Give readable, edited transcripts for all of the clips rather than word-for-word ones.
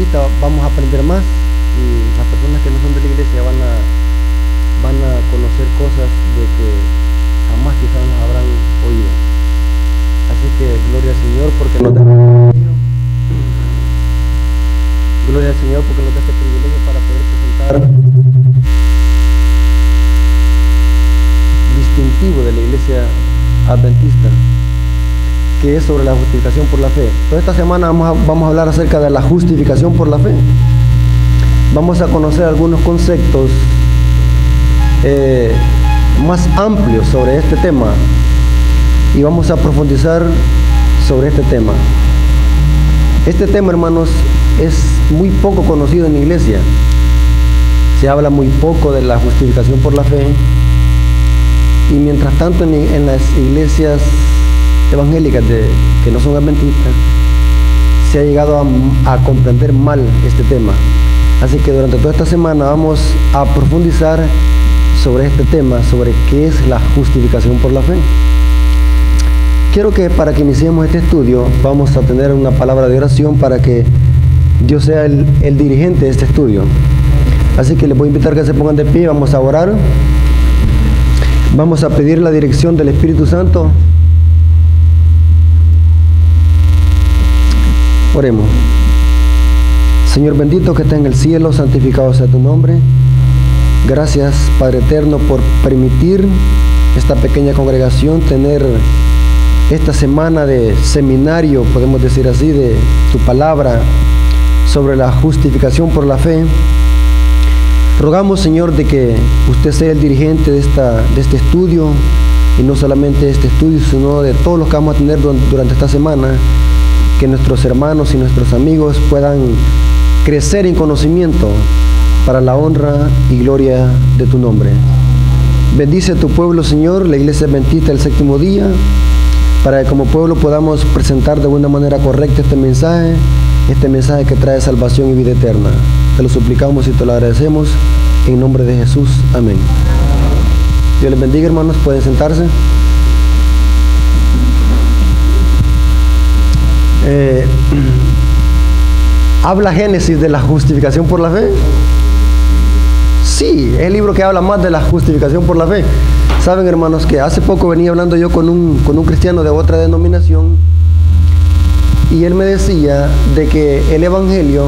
ahorita vamos a aprender más y las personas que no son de la iglesia van a conocer cosas de que jamás quizás las habrán oído. Así que gloria al Señor porque nos da gloria al Señor porque nos da este privilegio para poder presentar distintivo de la iglesia adventista, que es sobre la justificación por la fe. Toda esta semana vamos a hablar acerca de la justificación por la fe. Vamos a conocer algunos conceptos más amplios sobre este tema y vamos a profundizar sobre este tema. Este tema, hermanos, es muy poco conocido en la iglesia. Se habla muy poco de la justificación por la fe y mientras tanto en las iglesias evangélicas que no son adventistas se ha llegado a comprender mal este tema. Así que durante toda esta semana vamos a profundizar sobre este tema, sobre qué es la justificación por la fe. Quiero que para que iniciemos este estudio vamos a tener una palabra de oración para que Dios sea el dirigente de este estudio. Así que les voy a invitar que se pongan de pie, vamos a orar. Vamos a pedir la dirección del Espíritu Santo. Oremos. Señor bendito que está en el cielo, santificado sea tu nombre. Gracias, Padre eterno, por permitir esta pequeña congregación tener esta semana de seminario, podemos decir así, de tu palabra sobre la justificación por la fe. Rogamos, Señor, de que usted sea el dirigente de este estudio, y no solamente de este estudio, sino de todos los que vamos a tener durante esta semana, que nuestros hermanos y nuestros amigos puedan crecer en conocimiento para la honra y gloria de tu nombre. Bendice a tu pueblo, Señor, la iglesia adventista del séptimo día, para que como pueblo podamos presentar de una manera correcta este mensaje que trae salvación y vida eterna. Te lo suplicamos y te lo agradecemos en nombre de Jesús. Amén. Dios les bendiga, hermanos. Pueden sentarse. ¿Habla Génesis de la justificación por la fe? Sí, es el libro que habla más de la justificación por la fe. Saben, hermanos, que hace poco venía hablando yo con un cristiano de otra denominación y él me decía de que el Evangelio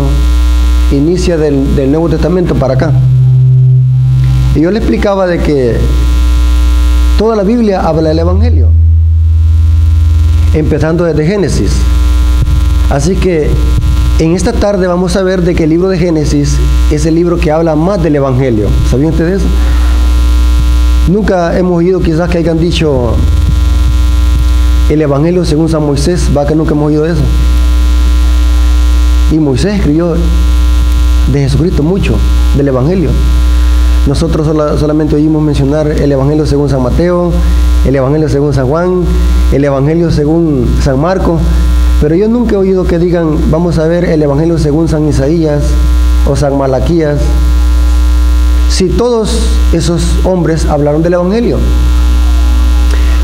inicia del Nuevo Testamento para acá. Y yo le explicaba de que toda la Biblia habla del Evangelio, empezando desde Génesis. Así que en esta tarde vamos a ver de que el libro de Génesis es el libro que habla más del Evangelio. ¿Sabían ustedes eso? Nunca hemos oído quizás que hayan dicho el Evangelio según San Moisés, va, que nunca hemos oído eso. Y Moisés escribió de Jesucristo mucho, del Evangelio. Nosotros solamente oímos mencionar el Evangelio según San Mateo, el Evangelio según San Juan, el Evangelio según San Marcos, pero yo nunca he oído que digan, vamos a ver el Evangelio según San Isaías o San Malaquías. Si todos esos hombres hablaron del Evangelio.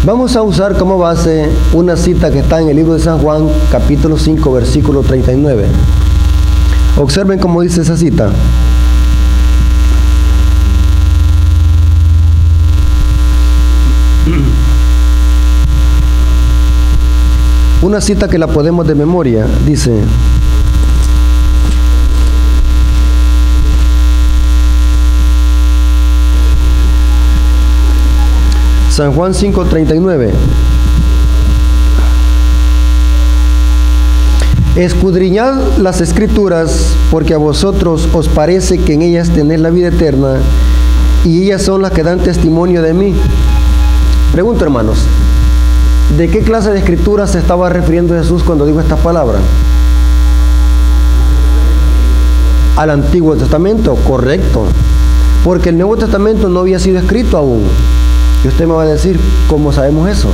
Vamos a usar como base una cita que está en el libro de San Juan, capítulo 5, versículo 39. Observen cómo dice esa cita. Una cita que la podemos de memoria, dice: San Juan 5:39. Escudriñad las Escrituras, porque a vosotros os parece que en ellas tenéis la vida eterna, y ellas son las que dan testimonio de mí. Pregunto, hermanos, ¿de qué clase de Escrituras se estaba refiriendo Jesús cuando dijo estas palabras? Al Antiguo Testamento, correcto, porque el Nuevo Testamento no había sido escrito aún. Y usted me va a decir, ¿cómo sabemos eso?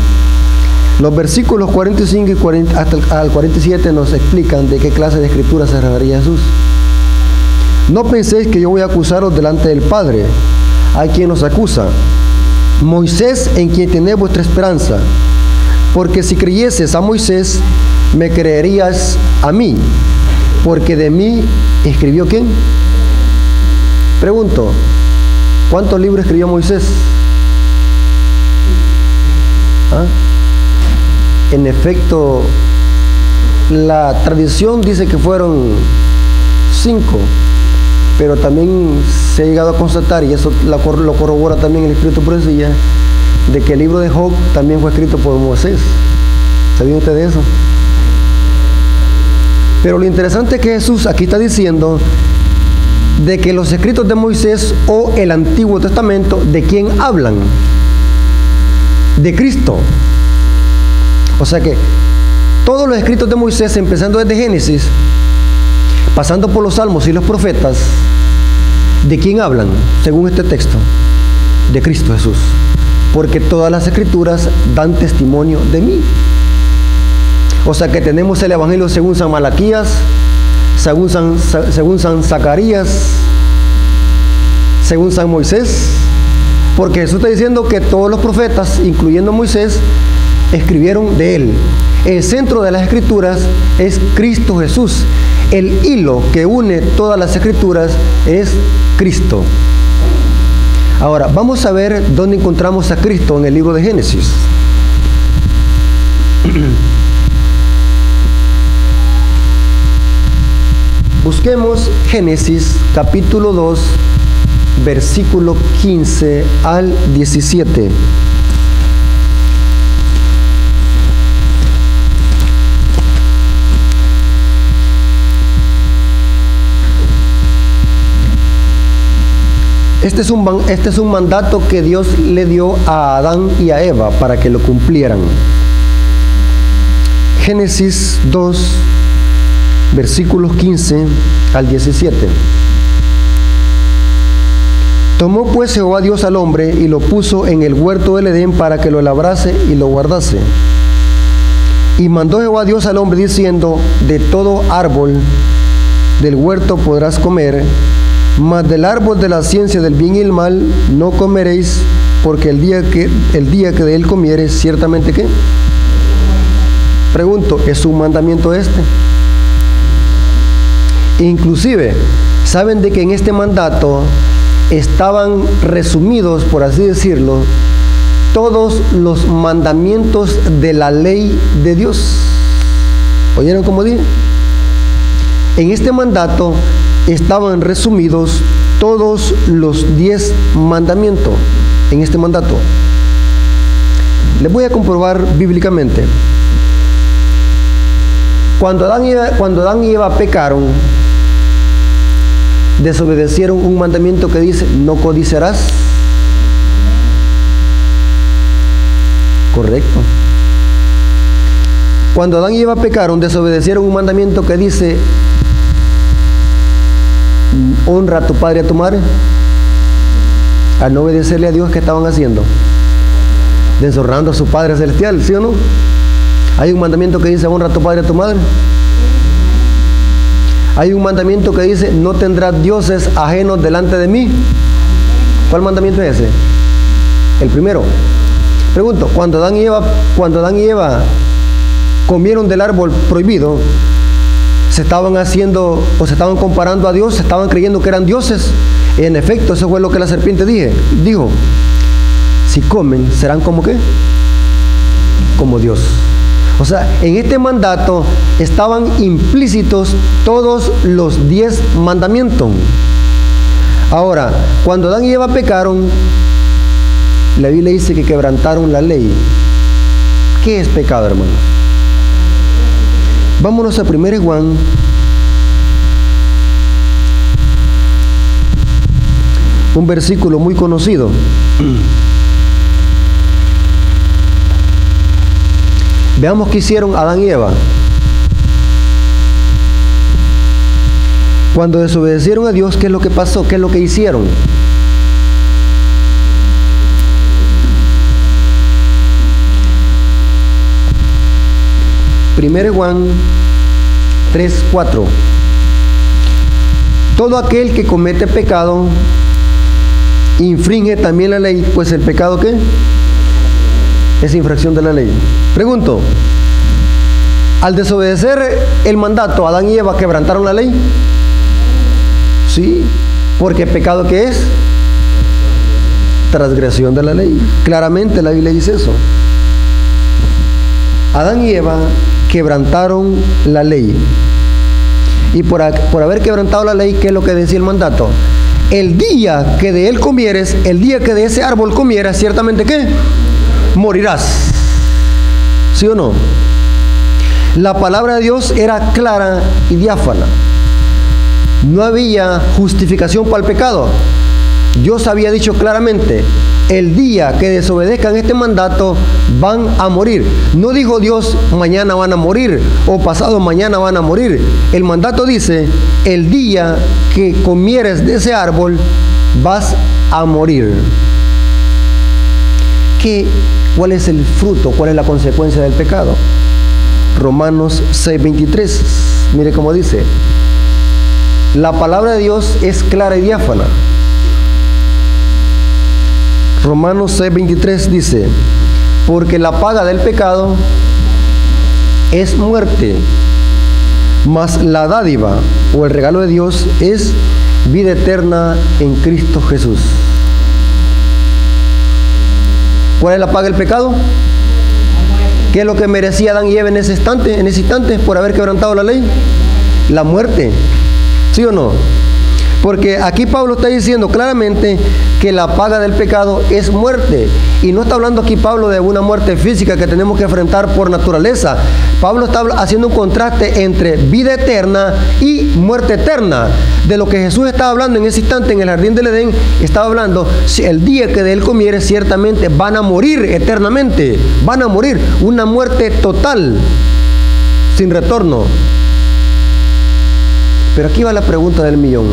Los versículos 45 y 40, hasta al 47 nos explican de qué clase de escritura se refería Jesús. No penséis que yo voy a acusaros delante del Padre. Hay quien nos acusa, Moisés, en quien tenéis vuestra esperanza. Porque si creyeses a Moisés, me creerías a mí, porque de mí escribió ¿quién? Pregunto, ¿cuántos libros escribió Moisés? ¿Ah? En efecto, la tradición dice que fueron 5, pero también se ha llegado a constatar, y eso lo corrobora también el Espíritu Profecía, de que el libro de Job también fue escrito por Moisés. ¿Sabían ustedes eso? Pero lo interesante es que Jesús aquí está diciendo de que los escritos de Moisés o el Antiguo Testamento, ¿de quién hablan? De Cristo. O sea que todos los escritos de Moisés, empezando desde Génesis, pasando por los Salmos y los profetas, ¿de quién hablan? Según este texto, de Cristo Jesús. Porque todas las escrituras dan testimonio de mí. O sea que tenemos el Evangelio según San Malaquías, según San Zacarías, según San Moisés, porque Jesús está diciendo que todos los profetas, incluyendo Moisés, escribieron de él. El centro de las escrituras es Cristo Jesús. El hilo que une todas las escrituras es Cristo. Ahora, vamos a ver dónde encontramos a Cristo en el libro de Génesis. Busquemos Génesis capítulo 2, versículo 15 al 17. Este es un mandato que Dios le dio a Adán y a Eva para que lo cumplieran. Génesis 2, versículos 15 al 17. Tomó pues Jehová Dios al hombre y lo puso en el huerto del Edén para que lo labrase y lo guardase. Y mandó Jehová Dios al hombre diciendo: de todo árbol del huerto podrás comer, mas del árbol de la ciencia del bien y el mal no comeréis, porque el día que de él comieres, ciertamente ¿qué? Pregunto, ¿es un mandamiento este? Inclusive, ¿saben de que en este mandato estaban resumidos, por así decirlo, todos los mandamientos de la ley de Dios? ¿Oyeron cómo dije? En este mandato estaban resumidos todos los 10 mandamientos. En este mandato les voy a comprobar bíblicamente. Cuando Adán y Eva pecaron, desobedecieron un mandamiento que dice: no codiciarás. Correcto. Cuando Adán y Eva pecaron, desobedecieron un mandamiento que dice: honra a tu padre y a tu madre. Al no obedecerle a Dios, ¿qué estaban haciendo? Deshonrando a su Padre Celestial, ¿sí o no? Hay un mandamiento que dice: honra a tu padre y a tu madre. Hay un mandamiento que dice: no tendrás dioses ajenos delante de mí. ¿Cuál mandamiento es ese? El primero. Pregunto, cuando Adán y Eva comieron del árbol prohibido, se estaban haciendo o se estaban comparando a Dios, se estaban creyendo que eran dioses. En efecto, eso fue lo que la serpiente dijo: si comen, ¿serán como qué? Como Dios. O sea, en este mandato estaban implícitos todos los 10 mandamientos. Ahora, cuando Adán y Eva pecaron, la Biblia dice que quebrantaron la ley. ¿Qué es pecado, hermanos? Vámonos a 1 Juan. Un versículo muy conocido. Veamos qué hicieron Adán y Eva. Cuando desobedecieron a Dios, ¿qué es lo que pasó? ¿Qué es lo que hicieron? Primero Juan 3:4. Todo aquel que comete pecado infringe también la ley, pues el pecado ¿qué? Es infracción de la ley. Pregunto, Al desobedecer el mandato, Adán y Eva quebrantaron la ley. Sí, porque pecado ¿qué es? Transgresión de la ley. Claramente la Biblia dice eso. Adán y Eva quebrantaron la ley. Y por haber quebrantado la ley, ¿qué es lo que decía el mandato? El día que de él comieres, el día que de ese árbol comieras, ciertamente ¿qué? Morirás. ¿Sí o no? La palabra de Dios era clara y diáfana. No había justificación para el pecado. Dios había dicho claramente, el día que desobedezcan este mandato van a morir. No dijo Dios, mañana van a morir o pasado mañana van a morir. El mandato dice, el día que comieres de ese árbol vas a morir. ¿Cuál es el fruto? ¿Cuál es la consecuencia del pecado? Romanos 6:23. Mire cómo dice. La palabra de Dios es clara y diáfana. Romanos 6:23 dice, porque la paga del pecado es muerte, mas la dádiva o el regalo de Dios es vida eterna en Cristo Jesús. ¿Cuál es la paga del pecado? ¿Qué es lo que merecía Adán y Eva en ese instante por haber quebrantado la ley? La muerte. ¿Sí o no? Porque aquí Pablo está diciendo claramente que la paga del pecado es muerte. Y no está hablando aquí Pablo de una muerte física que tenemos que enfrentar por naturaleza. Pablo está haciendo un contraste entre vida eterna y muerte eterna. De lo que Jesús estaba hablando en ese instante en el jardín del Edén, estaba hablando, el día que de él comiere, ciertamente van a morir eternamente. Van a morir. Una muerte total, sin retorno. Pero aquí va la pregunta del millón.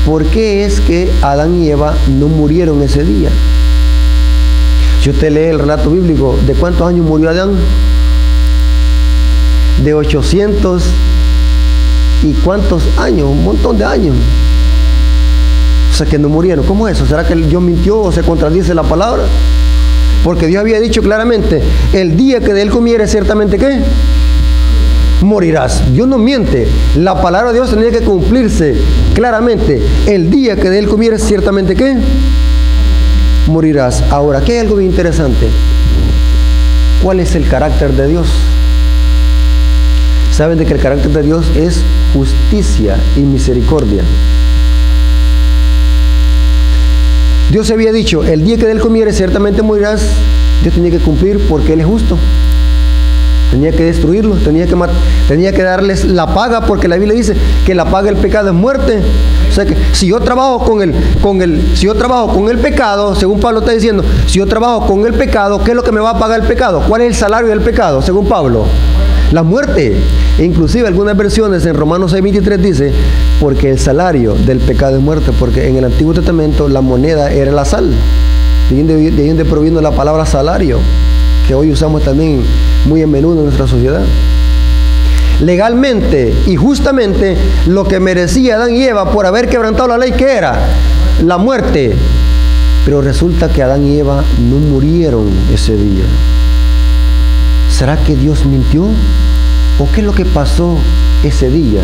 ¿Por qué es que Adán y Eva no murieron ese día? Si usted lee el relato bíblico, ¿de cuántos años murió Adán? De 800 y cuántos años, un montón de años. O sea que no murieron. ¿Cómo es eso? ¿Será que Dios mintió o se contradice la palabra? Porque Dios había dicho claramente, el día que de él comiere, ciertamente ¿qué? Morirás. Dios no miente. La palabra de Dios tenía que cumplirse claramente. El día que de él comieres, ciertamente ¿qué? Morirás. Ahora, ¿qué hay algo bien interesante? ¿Cuál es el carácter de Dios? Saben de que el carácter de Dios es justicia y misericordia. Dios había dicho, el día que de él comieres, ciertamente morirás. Dios tenía que cumplir porque él es justo. Tenía que destruirlos, tenía que darles la paga, porque la Biblia dice que la paga del pecado es muerte. O sea que si yo trabajo con el pecado, según Pablo está diciendo, si yo trabajo con el pecado, ¿qué es lo que me va a pagar el pecado? ¿Cuál es el salario del pecado, según Pablo? La muerte. E inclusive algunas versiones en Romanos 6:23 dice, porque el salario del pecado es muerte, porque en el Antiguo Testamento la moneda era la sal. De ahí proviene la palabra salario, que hoy usamos también muy a menudo en nuestra sociedad. Legalmente y justamente lo que merecía Adán y Eva por haber quebrantado la ley, ¿qué era? La muerte. Pero resulta que Adán y Eva no murieron ese día. ¿Será que Dios mintió? ¿O qué es lo que pasó ese día?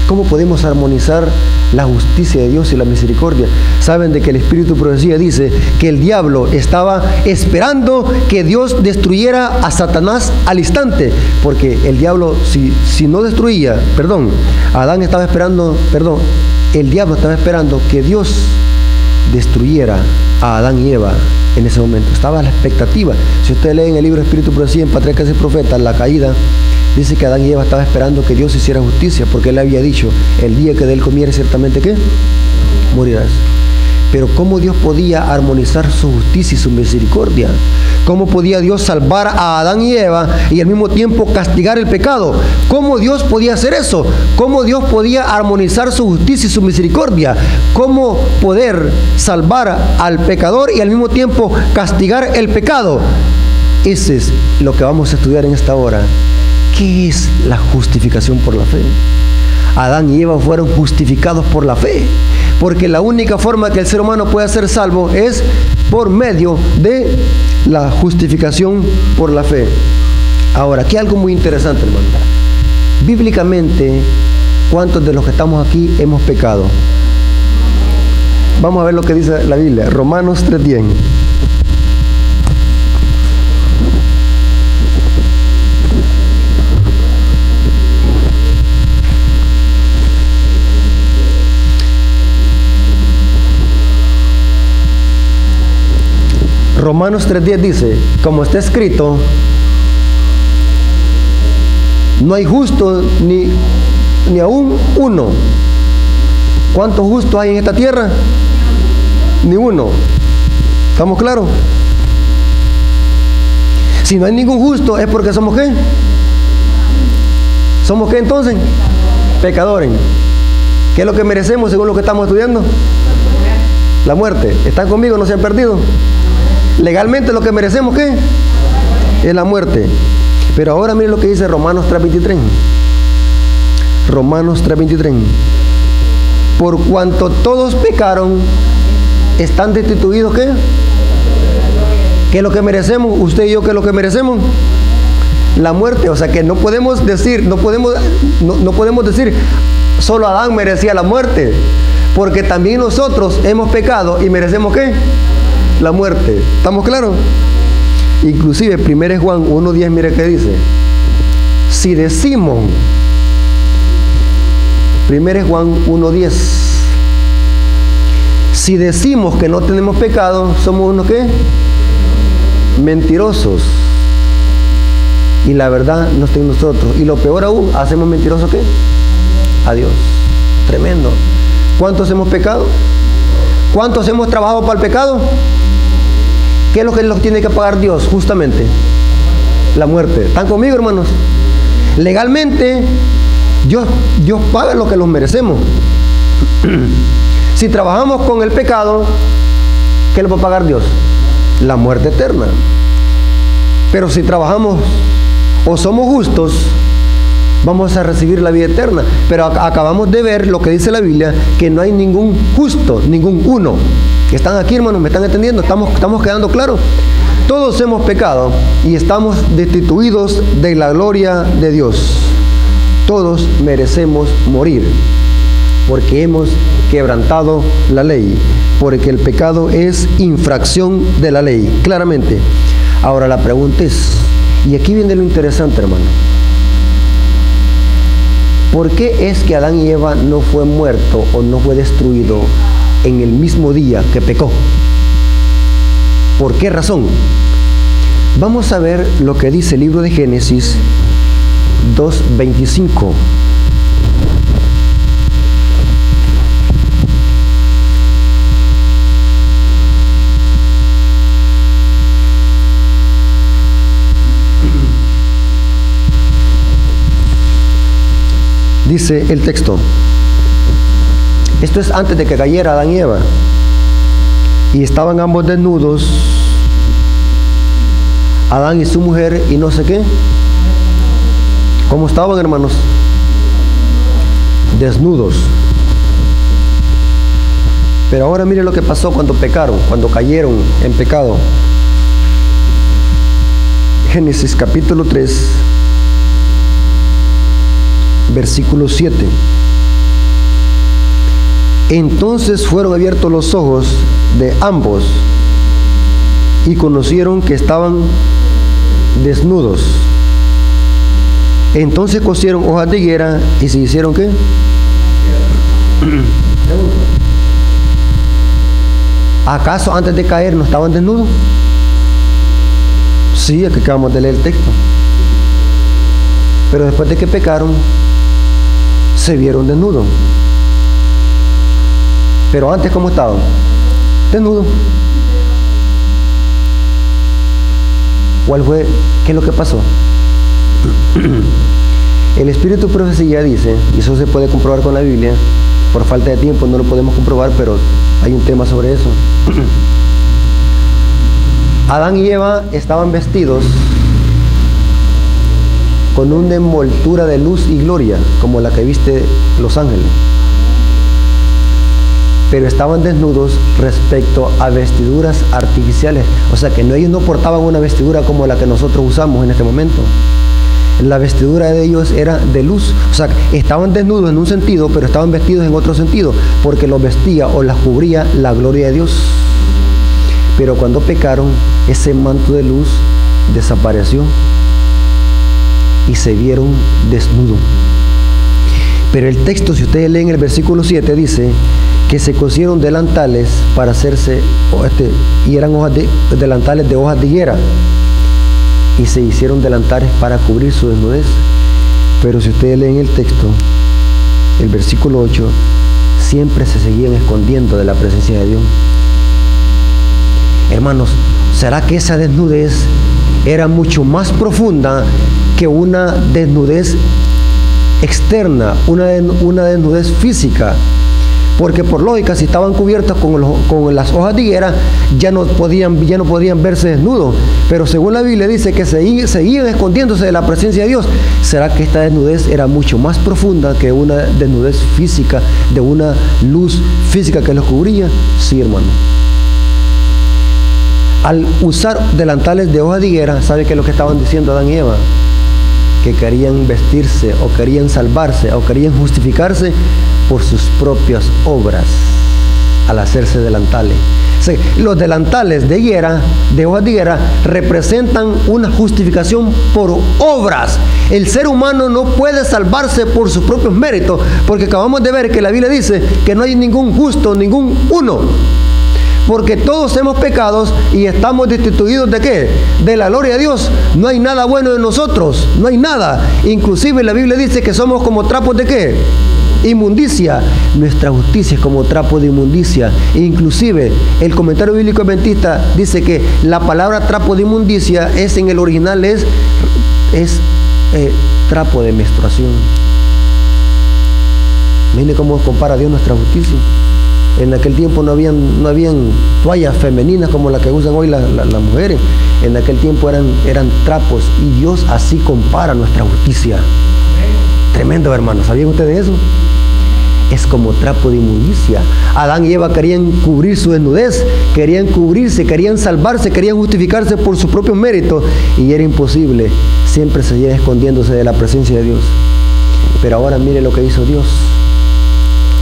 ¿Cómo podemos armonizar la justicia de Dios y la misericordia? Saben de que el Espíritu de Profecía dice que el diablo estaba esperando que Dios destruyera a Satanás al instante, porque el diablo, si no destruía, el diablo estaba esperando que Dios destruyera a Adán y Eva en ese momento. Estaba a la expectativa. Si usted lee en el libro Espíritu de Profecía, en Patriarcas y Profetas, la caída, dice que Adán y Eva estaban esperando que Dios hiciera justicia, porque él había dicho, el día que de él comiere, ciertamente ¿qué? Morirás. Pero ¿cómo Dios podía armonizar su justicia y su misericordia? ¿Cómo podía Dios salvar a Adán y Eva y al mismo tiempo castigar el pecado? ¿Cómo Dios podía hacer eso? ¿Cómo Dios podía armonizar su justicia y su misericordia? ¿Cómo poder salvar al pecador y al mismo tiempo castigar el pecado? Ese es lo que vamos a estudiar en esta hora. ¿Qué es la justificación por la fe? Adán y Eva fueron justificados por la fe, porque la única forma que el ser humano puede ser salvo es por medio de la justificación por la fe. Ahora, aquí hay algo muy interesante, hermano. Bíblicamente, ¿cuántos de los que estamos aquí hemos pecado? Vamos a ver lo que dice la Biblia. Romanos 3:10. Romanos 3:10 dice, como está escrito, no hay justo ni aún uno. ¿Cuántos justos hay en esta tierra? Ni uno. ¿Estamos claros? Si no hay ningún justo es porque somos ¿qué? ¿Somos qué entonces? Pecadores. ¿Qué es lo que merecemos según lo que estamos estudiando? La muerte. ¿Están conmigo? ¿No se han perdido? Legalmente lo que merecemos ¿qué? Es la muerte. Pero ahora miren lo que dice Romanos 3:23. Romanos 3:23. Por cuanto todos pecaron, están destituidos ¿qué? ¿Qué es lo que merecemos? Usted y yo, ¿qué es lo que merecemos? La muerte. O sea que no podemos decir solo Adán merecía la muerte, porque también nosotros hemos pecado y merecemos ¿qué? La muerte. ¿Estamos claros? Inclusive 1 Juan 1:10, mire qué dice. Si decimos, 1 Juan 1:10, si decimos que no tenemos pecado, somos unos ¿qué? Mentirosos. Y la verdad no está en nosotros. Y lo peor aún, hacemos mentirosos ¿qué? A Dios. Tremendo. ¿Cuántos hemos pecado? ¿Cuántos hemos trabajado para el pecado? ¿Qué es lo que tiene que pagar Dios? Justamente la muerte. ¿Están conmigo, hermanos? Legalmente Dios paga lo que los merecemos. Si trabajamos con el pecado, ¿qué le va a pagar Dios? La muerte eterna. Pero si trabajamos o somos justos, vamos a recibir la vida eterna. Pero acabamos de ver lo que dice la Biblia, que no hay ningún justo, ningún uno. ¿Están aquí, hermanos? ¿Me están entendiendo? ¿Estamos quedando claros? Todos hemos pecado y estamos destituidos de la gloria de Dios. Todos merecemos morir porque hemos quebrantado la ley, porque el pecado es infracción de la ley, claramente. Ahora la pregunta es, y aquí viene lo interesante, hermano, ¿por qué es que Adán y Eva no fue muerto o no fue destruido en el mismo día que pecó? ¿Por qué razón? Vamos a ver lo que dice el libro de Génesis 2:25. Dice el texto, esto es antes de que cayera Adán y Eva, y estaban ambos desnudos, Adán y su mujer, y no sé qué. ¿Cómo estaban, hermanos? Desnudos. Pero ahora mire lo que pasó cuando pecaron, cuando cayeron en pecado. Génesis capítulo 3, versículo 7. Entonces fueron abiertos los ojos de ambos y conocieron que estaban desnudos. Entonces cosieron hojas de higuera y se hicieron ¿qué? ¿Acaso antes de caer no estaban desnudos? Sí, aquí acabamos de leer el texto. Pero después de que pecaron, se vieron desnudos. Pero antes, ¿cómo estaban? Desnudos. ¿Qué es lo que pasó? El espíritu de profecía dice, y eso se puede comprobar con la Biblia, por falta de tiempo no lo podemos comprobar, pero hay un tema sobre eso. Adán y Eva estaban vestidos con una envoltura de luz y gloria, como la que viste los ángeles. Pero estaban desnudos respecto a vestiduras artificiales. O sea que ellos no portaban una vestidura como la que nosotros usamos en este momento. la vestidura de ellos era de luz. O sea, estaban desnudos en un sentido, pero estaban vestidos en otro sentido, porque los vestía o las cubría la gloria de Dios. Pero cuando pecaron, ese manto de luz desapareció y se vieron desnudos. Pero el texto, si ustedes leen el versículo 7, dice que se cosieron delantales para hacerse, y eran delantales de hojas de higuera, y se hicieron delantales para cubrir su desnudez. Pero si ustedes leen el texto, el versículo 8, siempre se seguían escondiendo de la presencia de Dios. Hermanos, ¿será que esa desnudez era mucho más profunda que una desnudez externa, una desnudez física? Porque por lógica, si estaban cubiertos con las hojas de higuera, ya no podían verse desnudos. Pero según la Biblia dice que seguían escondiéndose de la presencia de Dios. ¿Será que esta desnudez era mucho más profunda que una desnudez física, de una luz física que los cubría? Sí, hermano. Al usar delantales de hoja de higuera, ¿sabe qué es lo que estaban diciendo Adán y Eva? Que querían vestirse, o querían salvarse, o querían justificarse por sus propias obras al hacerse delantales. O sea, los delantales de higuera, de hojas de higuera, representan una justificación por obras. El ser humano no puede salvarse por sus propios méritos, porque acabamos de ver que la Biblia dice que no hay ningún justo, ningún uno. Porque todos hemos pecado y estamos destituidos ¿de qué? De la gloria de Dios. No hay nada bueno en nosotros, no hay nada. Inclusive la Biblia dice que somos como trapos ¿de qué? Inmundicia. Nuestra justicia es como trapo de inmundicia. Inclusive el comentario bíblico adventista dice que la palabra trapo de inmundicia en el original es trapo de menstruación. Mire cómo compara Dios nuestra justicia. En aquel tiempo no habían toallas femeninas como las que usan hoy las mujeres. En aquel tiempo eran trapos, y Dios así compara nuestra justicia. Tremendo, hermanos. ¿Sabían ustedes eso? Es como trapo de inmundicia. Adán y Eva querían cubrir su desnudez, querían cubrirse, querían salvarse, querían justificarse por su propio mérito, y era imposible. Siempre seguían escondiéndose de la presencia de Dios. Pero ahora mire lo que hizo Dios.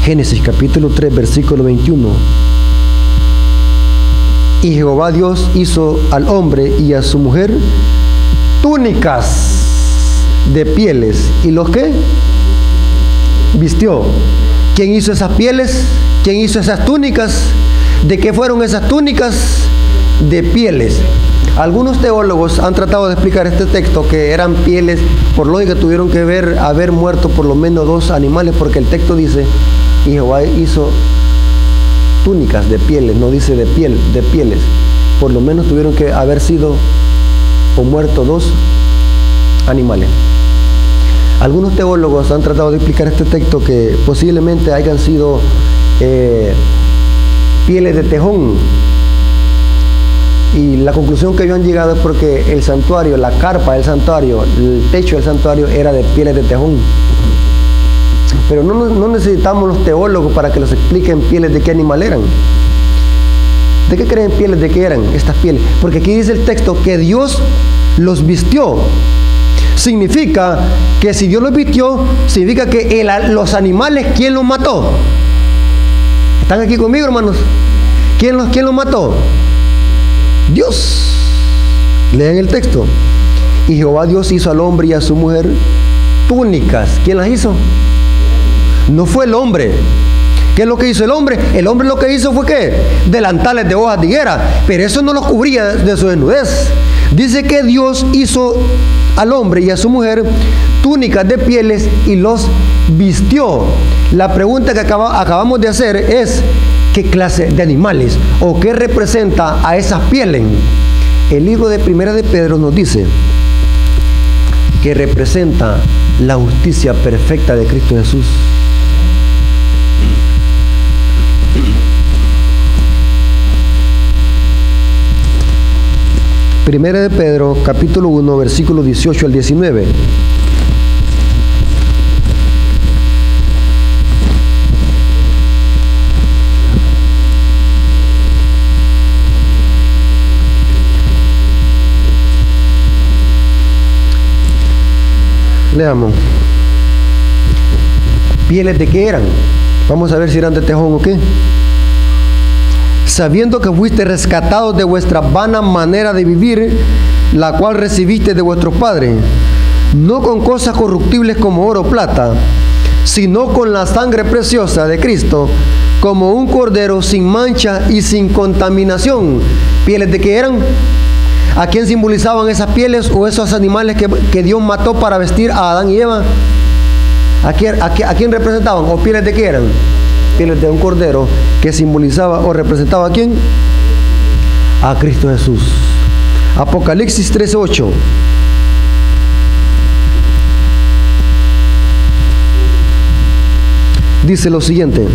Génesis capítulo 3, versículo 21. Y Jehová Dios hizo al hombre y a su mujer túnicas de pieles. ¿Y los qué? Vistió. ¿Quién hizo esas pieles? ¿Quién hizo esas túnicas? ¿De qué fueron esas túnicas? De pieles. Algunos teólogos han tratado de explicar este texto que eran pieles. Por lógica tuvieron que haber muerto por lo menos 2 animales, porque el texto dice: y Jehová hizo túnicas de pieles, no dice de pieles. Por lo menos tuvieron que haber sido o muerto 2 animales. Algunos teólogos han tratado de explicar este texto que posiblemente hayan sido pieles de tejón. Y la conclusión que ellos han llegado es porque el santuario, la carpa del santuario, el techo del santuario era de pieles de tejón. Pero no necesitamos los teólogos para que nos expliquen pieles de qué animal eran. ¿De qué creen pieles? ¿De qué eran estas pieles? Porque aquí dice el texto que Dios los vistió. Significa que si Dios los vistió, significa que los animales, ¿quién los mató? ¿Están aquí conmigo, hermanos? ¿Quién los mató? Dios. Lean el texto. Y Jehová Dios hizo al hombre y a su mujer túnicas. ¿Quién las hizo? No fue el hombre. ¿Qué es lo que hizo el hombre? El hombre lo que hizo fue ¿qué? Delantales de hojas de higuera, pero eso no los cubría de su desnudez. Dice que Dios hizo al hombre y a su mujer túnicas de pieles y los vistió. La pregunta que acabamos de hacer es: ¿qué clase de animales o qué representa a esas pieles? El libro de Primera de Pedro nos dice que representa la justicia perfecta de Cristo Jesús. Primera de Pedro, capítulo 1, versículo 18 al 19. leamos. ¿Pieles de qué eran? Vamos a ver si eran de tejón o qué. Sabiendo que fuiste rescatados de vuestra vana manera de vivir, la cual recibiste de vuestros padres, no con cosas corruptibles como oro o plata, sino con la sangre preciosa de Cristo, como un cordero sin mancha y sin contaminación. ¿Pieles de qué eran? ¿A quién simbolizaban esas pieles o esos animales que Dios mató para vestir a Adán y Eva? ¿A quién representaban? ¿O pieles de qué eran? Pieles de un cordero que simbolizaba o representaba a quién? A Cristo Jesús. Apocalipsis 13:8. Dice lo siguiente: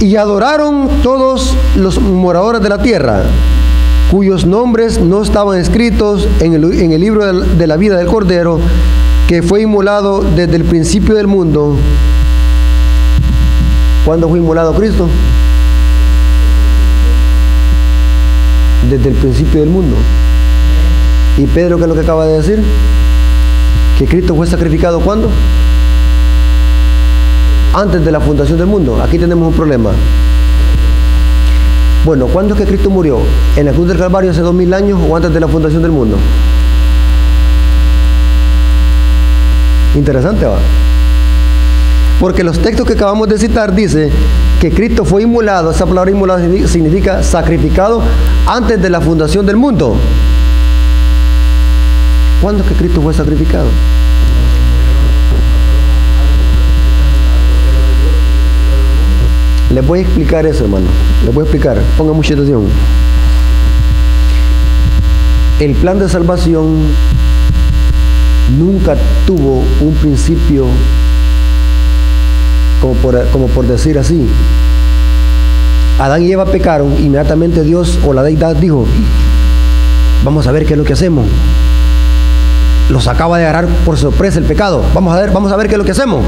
y adoraron todos los moradores de la tierra, cuyos nombres no estaban escritos en el libro de la vida del Cordero, que fue inmolado desde el principio del mundo. ¿Cuándo fue inmolado Cristo? Desde el principio del mundo. ¿Y Pedro qué es lo que acaba de decir? Que Cristo fue sacrificado ¿cuándo? Antes de la fundación del mundo. Aquí tenemos un problema. Bueno, ¿cuándo es que Cristo murió? ¿En la cruz del Calvario hace 2000 años o antes de la fundación del mundo? Interesante, ¿va? Porque los textos que acabamos de citar dice que Cristo fue inmolado. Esa palabra inmolado significa sacrificado antes de la fundación del mundo. ¿Cuándo es que Cristo fue sacrificado? Les voy a explicar eso, hermano. Les voy a explicar. Pongan mucha atención. El plan de salvación nunca tuvo un principio, como por decir así. Adán y Eva pecaron, inmediatamente Dios o la deidad dijo: vamos a ver qué es lo que hacemos. Los acaba de agarrar por sorpresa el pecado. Vamos a ver qué es lo que hacemos.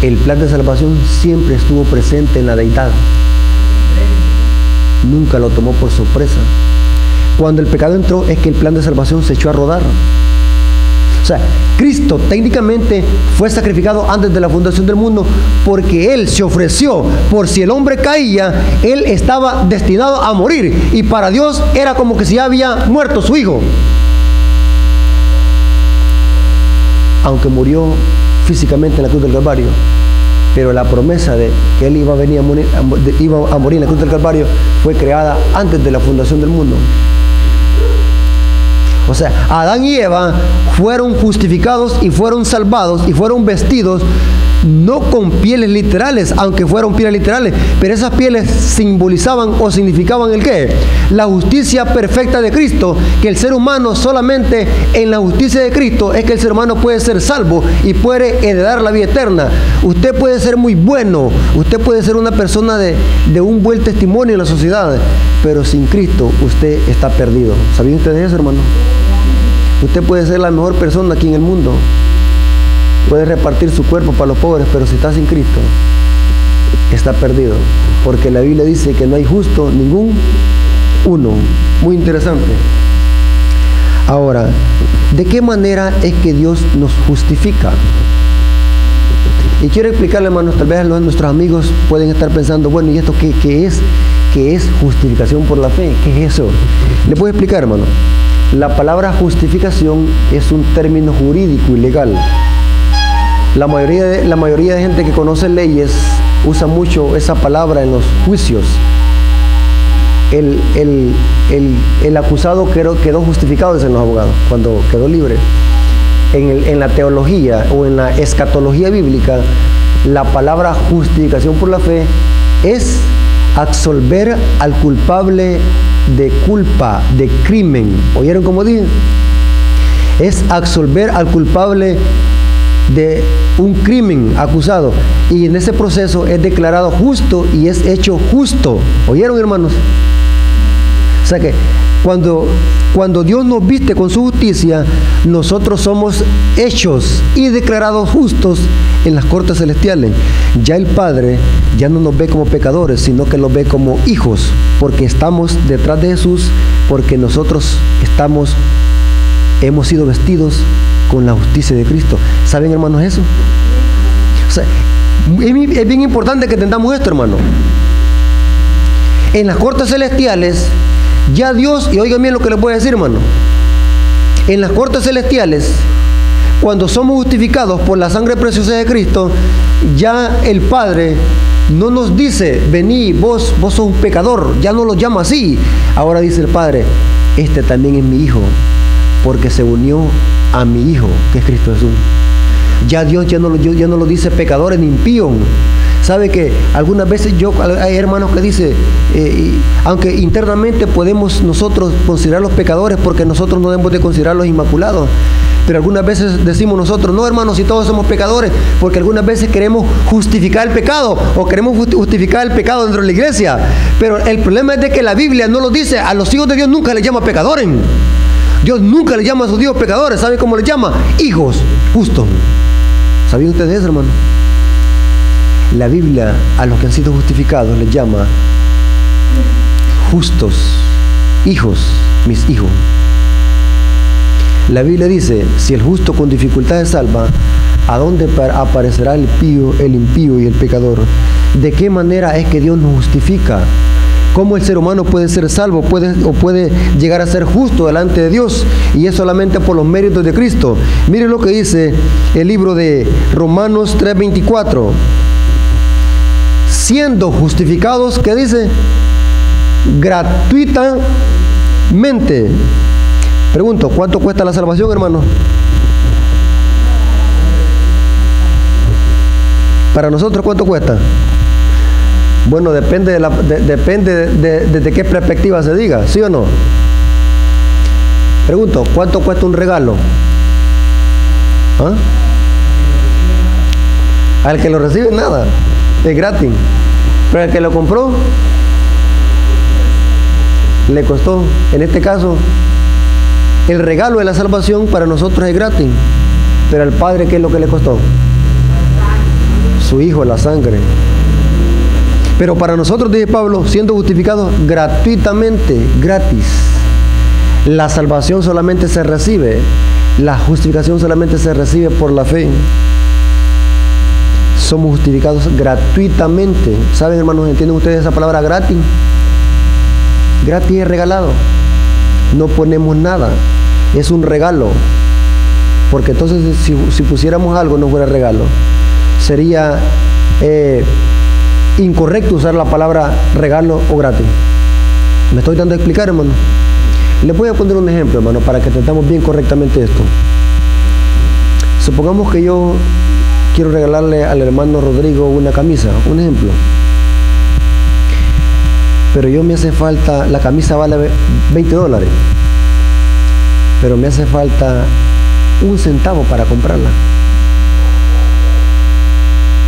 El plan de salvación siempre estuvo presente en la deidad. Nunca lo tomó por sorpresa. Cuando el pecado entró es que el plan de salvación se echó a rodar. O sea, Cristo técnicamente fue sacrificado antes de la fundación del mundo porque Él se ofreció por si el hombre caía, Él estaba destinado a morir. Y para Dios era como que si ya había muerto su hijo. Aunque murió físicamente en la cruz del Calvario, pero la promesa de que Él iba a venir iba a morir en la cruz del Calvario fue creada antes de la fundación del mundo. O sea, Adán y Eva fueron justificados y fueron salvados y fueron vestidos no con pieles literales, aunque fueron pieles literales, pero esas pieles simbolizaban o significaban ¿el qué? La justicia perfecta de Cristo, que el ser humano solamente en la justicia de Cristo es que el ser humano puede ser salvo y puede heredar la vida eterna. Usted puede ser muy bueno, usted puede ser una persona de un buen testimonio en la sociedad, pero sin Cristo usted está perdido. ¿Sabían ustedes eso, hermano? Usted puede ser la mejor persona aquí en el mundo, puede repartir su cuerpo para los pobres, pero si está sin Cristo, está perdido. Porque la Biblia dice que no hay justo ningún uno. Muy interesante. Ahora, ¿de qué manera es que Dios nos justifica? Y quiero explicarle, hermanos, tal vez nuestros amigos pueden estar pensando, bueno, ¿y esto qué es? ¿Qué es justificación por la fe? ¿Qué es eso? ¿Le puedo explicar, hermano? La palabra justificación es un término jurídico y legal. La mayoría de gente que conoce leyes usa mucho esa palabra en los juicios. El acusado quedó justificado, dicen los abogados, cuando quedó libre. En la teología o en la escatología bíblica, la palabra justificación por la fe es absolver al culpable de culpa, de crimen. ¿Oyeron cómo dije? Es absolver al culpable de un crimen acusado, y en ese proceso es declarado justo y es hecho justo. ¿Oyeron, hermanos? O sea que cuando Dios nos viste con su justicia, nosotros somos hechos y declarados justos en las cortes celestiales. Ya el Padre ya no nos ve como pecadores, sino que nos ve como hijos, porque estamos detrás de Jesús, porque nosotros estamos hemos sido vestidos con la justicia de Cristo. ¿Saben, hermanos, eso? O sea, es bien importante que entendamos esto, hermano. En las cortes celestiales, ya Dios, y oigan bien lo que les voy a decir, hermano. En las cortes celestiales, cuando somos justificados por la sangre preciosa de Cristo, ya el Padre no nos dice, vení, vos sos un pecador, ya no lo llama así. Ahora dice el Padre, este también es mi hijo, porque se unió a mi hijo, que es Cristo Jesús. Ya Dios ya no lo dice pecadores ni impíos. Sabe que algunas veces hay hermanos que dicen, aunque internamente podemos nosotros considerar los pecadores, porque nosotros no debemos de considerarlos inmaculados, pero algunas veces decimos nosotros, no, hermanos, si todos somos pecadores, porque algunas veces queremos justificar el pecado, o queremos justificar el pecado dentro de la iglesia. Pero el problema es de que la Biblia no lo dice. A los hijos de Dios nunca les llama pecadores. Dios nunca les llama a sus hijos pecadores. ¿Saben cómo les llama? Hijos justos. ¿Sabían ustedes eso, hermano? La Biblia a los que han sido justificados les llama justos, hijos, mis hijos. La Biblia dice, si el justo con dificultad se salva, ¿a dónde aparecerá el impío y el pecador? ¿De qué manera es que Dios nos justifica? ¿Cómo el ser humano puede ser salvo, puede llegar a ser justo delante de Dios? Y es solamente por los méritos de Cristo. Miren lo que dice el libro de Romanos 3:24. Siendo justificados, ¿qué dice? Gratuitamente. Pregunto, ¿cuánto cuesta la salvación, hermano? Para nosotros, ¿cuánto cuesta? Bueno, depende de qué perspectiva se diga, ¿sí o no? Pregunto, ¿cuánto cuesta un regalo? ¿Ah? Al que lo recibe, nada, es gratis. Pero al que lo compró, le costó. En este caso, el regalo de la salvación para nosotros es gratis. Pero al Padre, ¿qué es lo que le costó? Su Hijo, la sangre. Pero para nosotros, dice Pablo, siendo justificados gratuitamente, gratis. La salvación solamente se recibe, la justificación solamente se recibe por la fe. Somos justificados gratuitamente. ¿Saben, hermanos? ¿Entienden ustedes esa palabra gratis? Gratis es regalado. No ponemos nada. Es un regalo. Porque entonces si pusiéramos algo no fuera regalo. Sería incorrecto usar la palabra regalo o gratis. ¿Me estoy dando a explicar, hermano? Les voy a poner un ejemplo, hermano, para que entendamos bien correctamente esto. Supongamos que yo quiero regalarle al hermano Rodrigo una camisa, un ejemplo. Pero me hace falta, la camisa vale $20, pero me hace falta un centavo para comprarla.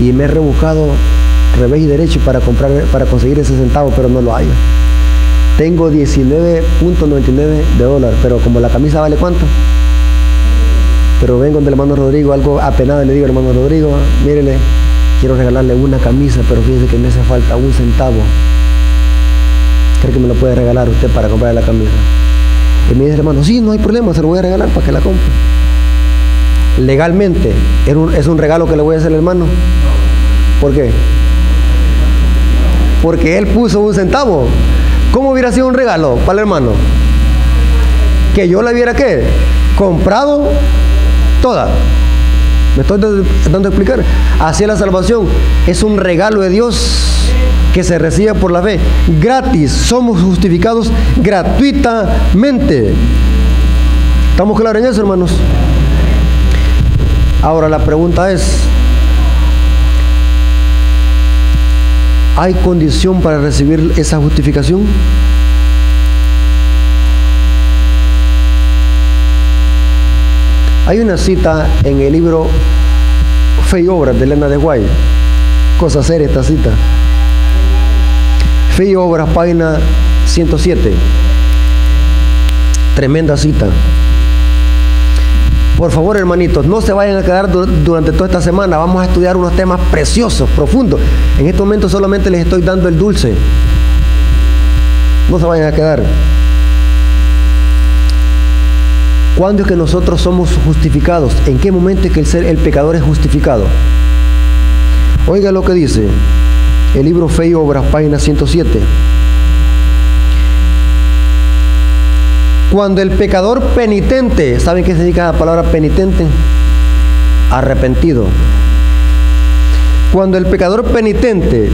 Y me he rebuscado revés y derecho para conseguir ese centavo, pero no lo hay. Tengo $19.99, pero como la camisa vale ¿cuánto? Pero vengo del hermano Rodrigo, algo apenado, y le digo, hermano Rodrigo, mírele, quiero regalarle una camisa, pero fíjese que me hace falta un centavo. ¿Cree que me lo puede regalar usted para comprar la camisa? Y me dice, hermano, sí, no hay problema, se lo voy a regalar para que la compre. Legalmente, ¿es un regalo que le voy a hacer al hermano? ¿Por qué? Porque él puso un centavo. ¿Cómo hubiera sido un regalo para el hermano? Que yo la hubiera, ¿qué? Comprado toda. ¿Me estoy dando a explicar? Así es la salvación. Es un regalo de Dios que se recibe por la fe. Gratis. Somos justificados gratuitamente. ¿Estamos claros en eso, hermanos? Ahora la pregunta es, ¿hay condición para recibir esa justificación? Hay una cita en el libro Fe y Obras de Elena de White. Cosa seria esta cita. Fe y Obras, página 107. Tremenda cita. Por favor, hermanitos, no se vayan a quedar durante toda esta semana. Vamos a estudiar unos temas preciosos, profundos. En este momento solamente les estoy dando el dulce. No se vayan a quedar. ¿Cuándo es que nosotros somos justificados? ¿En qué momento es que el pecador es justificado? Oiga lo que dice el libro Fe y Obras, página 107. Cuando el pecador penitente, ¿saben qué significa la palabra penitente? Arrepentido. Cuando el pecador penitente,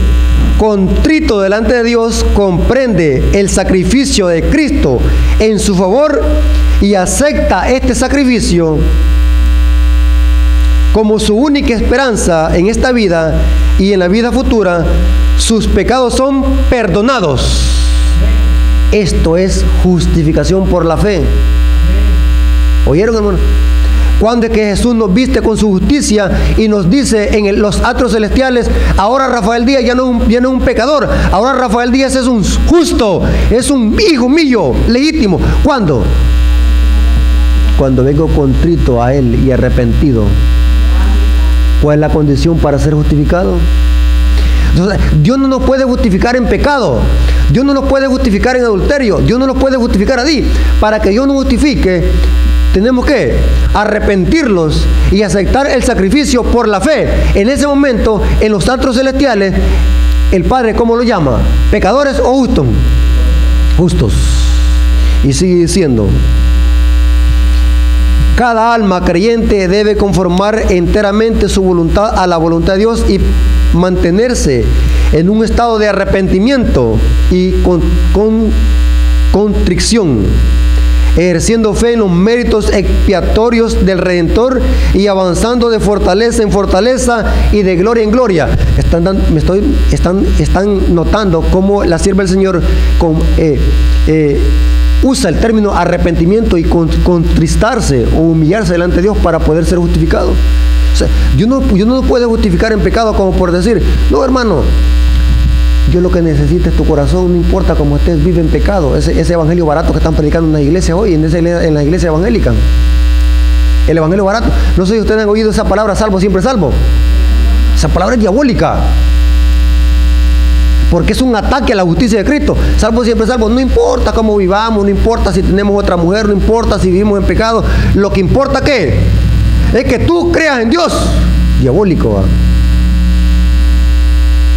contrito delante de Dios, comprende el sacrificio de Cristo en su favor y acepta este sacrificio como su única esperanza en esta vida y en la vida futura, sus pecados son perdonados. Esto es justificación por la fe. ¿Oyeron, hermano? Cuando es que Jesús nos viste con su justicia y nos dice en los atrios celestiales, ahora Rafael Díaz ya no es un pecador, ahora Rafael Díaz es un justo, es un hijo mío, legítimo. ¿Cuándo? Cuando vengo contrito a Él y arrepentido. ¿Cuál es la condición para ser justificado? Entonces, Dios no nos puede justificar en pecado. Dios no nos puede justificar en adulterio. Dios no nos puede justificar a ti. Para que Dios nos justifique, tenemos que arrepentirlos y aceptar el sacrificio por la fe. En ese momento, en los atrios celestiales, el Padre, ¿cómo lo llama? ¿Pecadores o justos? Justos. Y sigue diciendo: cada alma creyente debe conformar enteramente su voluntad a la voluntad de Dios y mantenerse en un estado de arrepentimiento y contrición, ejerciendo fe en los méritos expiatorios del Redentor y avanzando de fortaleza en fortaleza y de gloria en gloria. Están notando cómo la sierva del Señor usa el término arrepentimiento y contristarse o humillarse delante de Dios para poder ser justificado. O sea, Dios no puede justificar en pecado como por decir, no, hermano, yo lo que necesito es tu corazón, no importa cómo estés, vive en pecado. Ese evangelio barato que están predicando en las iglesias hoy, en la iglesia evangélica. El evangelio barato. No sé si ustedes han oído esa palabra, salvo, siempre salvo. Esa palabra es diabólica. Porque es un ataque a la justicia de Cristo. Salvo, siempre salvo. No importa cómo vivamos, no importa si tenemos otra mujer, no importa si vivimos en pecado. Lo que importa, ¿qué? Es que tú creas en Dios. Diabólico,